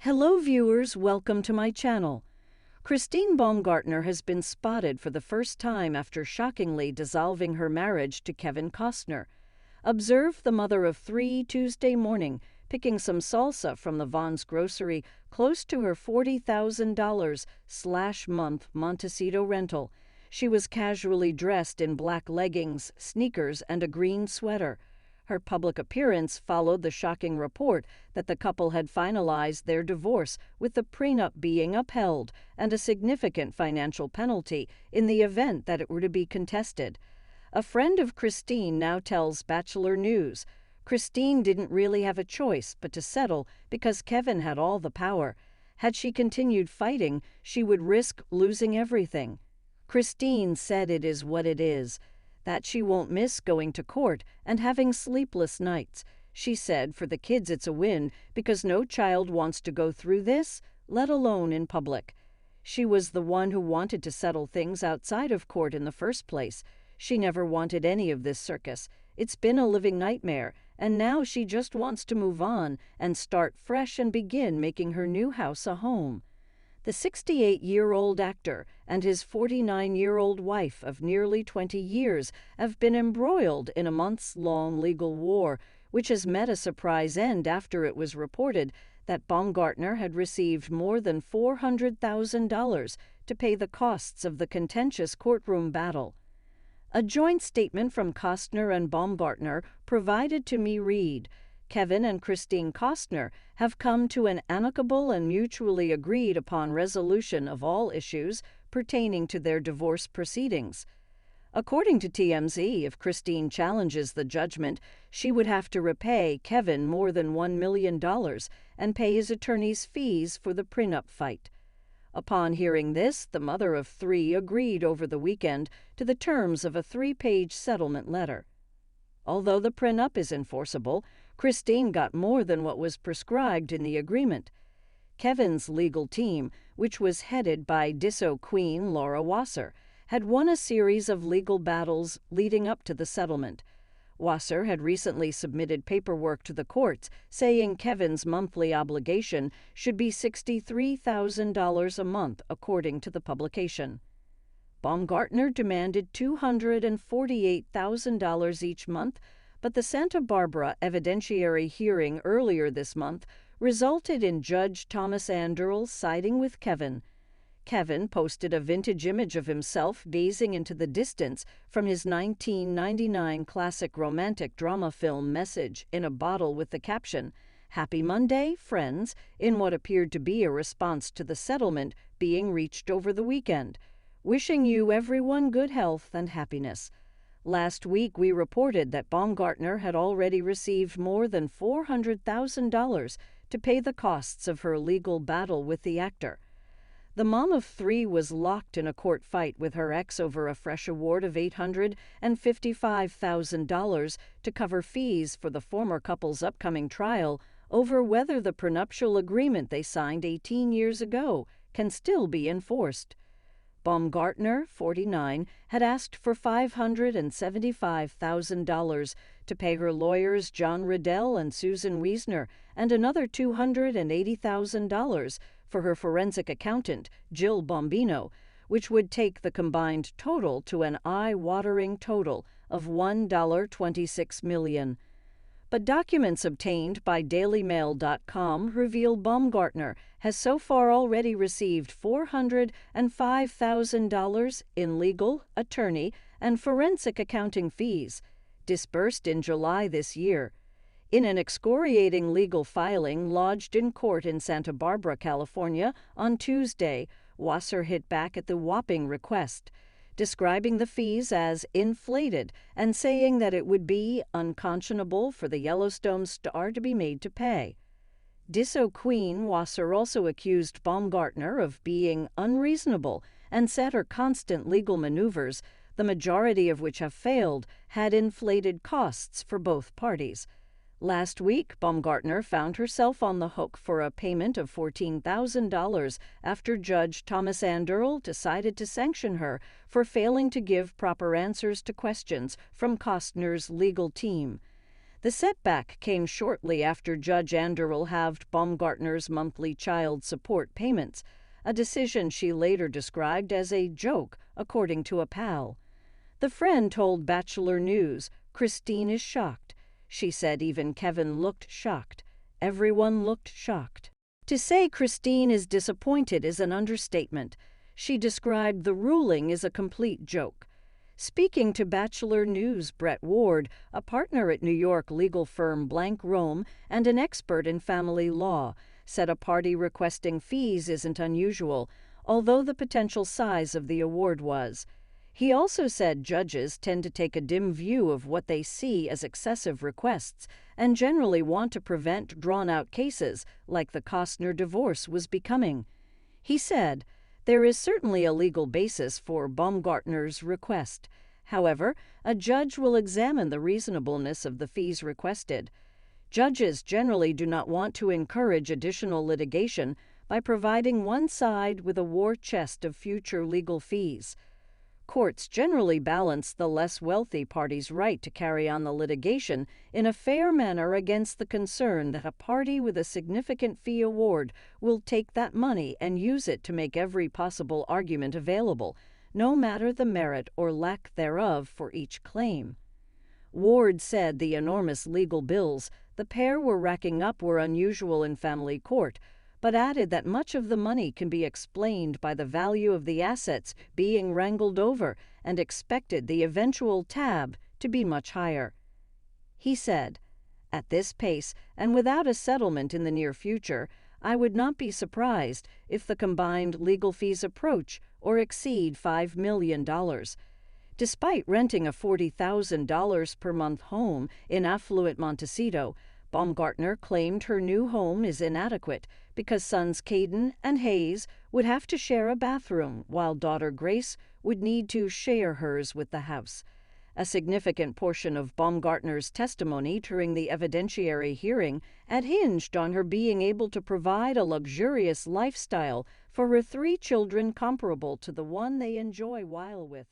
Hello viewers, welcome to my channel. Christine Baumgartner has been spotted for the first time after shockingly dissolving her marriage to Kevin Costner. Observe the mother of three Tuesday morning picking some salsa from the Vaughn's grocery close to her $40,000/month Montecito rental. She was casually dressed in black leggings, sneakers, and a green sweater. Her public appearance followed the shocking report that the couple had finalized their divorce, with the prenup being upheld and a significant financial penalty in the event that it were to be contested. A friend of Christine now tells Bachelor News, Christine didn't really have a choice but to settle because Kevin had all the power. Had she continued fighting, she would risk losing everything. Christine said it is what it is, that she won't miss going to court and having sleepless nights. She said for the kids it's a win because no child wants to go through this, let alone in public. She was the one who wanted to settle things outside of court in the first place. She never wanted any of this circus. It's been a living nightmare, and now she just wants to move on and start fresh and begin making her new house a home. The 68-year-old actor and his 49-year-old wife of nearly 20 years have been embroiled in a months-long legal war, which has met a surprise end after it was reported that Baumgartner had received more than $400,000 to pay the costs of the contentious courtroom battle. A joint statement from Costner and Baumgartner provided to me read, Kevin and Christine Costner have come to an amicable and mutually agreed upon resolution of all issues pertaining to their divorce proceedings. According to TMZ, if Christine challenges the judgment, she would have to repay Kevin more than $1 million and pay his attorney's fees for the prenup fight. Upon hearing this, the mother of three agreed over the weekend to the terms of a 3-page settlement letter. Although the prenup is enforceable, Christine got more than what was prescribed in the agreement. Kevin's legal team, which was headed by Disso queen Laura Wasser, had won a series of legal battles leading up to the settlement. Wasser had recently submitted paperwork to the courts saying Kevin's monthly obligation should be $63,000 a month, according to the publication. Baumgartner demanded $248,000 each month, but the Santa Barbara evidentiary hearing earlier this month resulted in Judge Thomas Anderl siding with Kevin. Kevin posted a vintage image of himself gazing into the distance from his 1999 classic romantic drama film Message in a bottle with the caption, "Happy Monday, friends," in what appeared to be a response to the settlement being reached over the weekend. Wishing you everyone good health and happiness. Last week we reported that Baumgartner had already received more than $400,000 to pay the costs of her legal battle with the actor. The mom of three was locked in a court fight with her ex over a fresh award of $855,000 to cover fees for the former couple's upcoming trial over whether the prenuptial agreement they signed 18 years ago can still be enforced. Baumgartner, 49, had asked for $575,000 to pay her lawyers John Riddell and Susan Wiesner, and another $280,000 for her forensic accountant, Jill Bombino, which would take the combined total to an eye-watering total of $1.26 million. But documents obtained by DailyMail.com reveal Baumgartner has so far already received $405,000 in legal, attorney, and forensic accounting fees, disbursed in July this year. In an excoriating legal filing lodged in court in Santa Barbara, California, on Tuesday, Wasser hit back at the whopping request, describing the fees as inflated and saying that it would be unconscionable for the Yellowstone star to be made to pay. Disso queen Wasser also accused Baumgartner of being unreasonable and said her constant legal maneuvers, the majority of which have failed, had inflated costs for both parties. Last week, Baumgartner found herself on the hook for a payment of $14,000 after Judge Thomas Anderl decided to sanction her for failing to give proper answers to questions from Costner's legal team. The setback came shortly after Judge Anderl halved Baumgartner's monthly child support payments, a decision she later described as a joke, according to a pal. The friend told Bachelor News, "Christine is shocked." She said even Kevin looked shocked. Everyone looked shocked. To say Christine is disappointed is an understatement. She described the ruling as a complete joke. Speaking to Bachelor News, Brett Ward, a partner at New York legal firm Blank Rome and an expert in family law, said a party requesting fees isn't unusual, although the potential size of the award was. He also said judges tend to take a dim view of what they see as excessive requests and generally want to prevent drawn-out cases like the Costner divorce was becoming. He said, "There is certainly a legal basis for Baumgartner's request. However, a judge will examine the reasonableness of the fees requested. Judges generally do not want to encourage additional litigation by providing one side with a war chest of future legal fees. Courts generally balance the less wealthy party's right to carry on the litigation in a fair manner against the concern that a party with a significant fee award will take that money and use it to make every possible argument available, no matter the merit or lack thereof for each claim." Ward said the enormous legal bills the pair were racking up were unusual in family court, but added that much of the money can be explained by the value of the assets being wrangled over and expected the eventual tab to be much higher. He said, "At this pace, and without a settlement in the near future, I would not be surprised if the combined legal fees approach or exceed $5 million. Despite renting a $40,000 per month home in affluent Montecito, Baumgartner claimed her new home is inadequate because sons Caden and Hayes would have to share a bathroom while daughter Grace would need to share hers with the house. A significant portion of Baumgartner's testimony during the evidentiary hearing hinged on her being able to provide a luxurious lifestyle for her 3 children comparable to the one they enjoy while with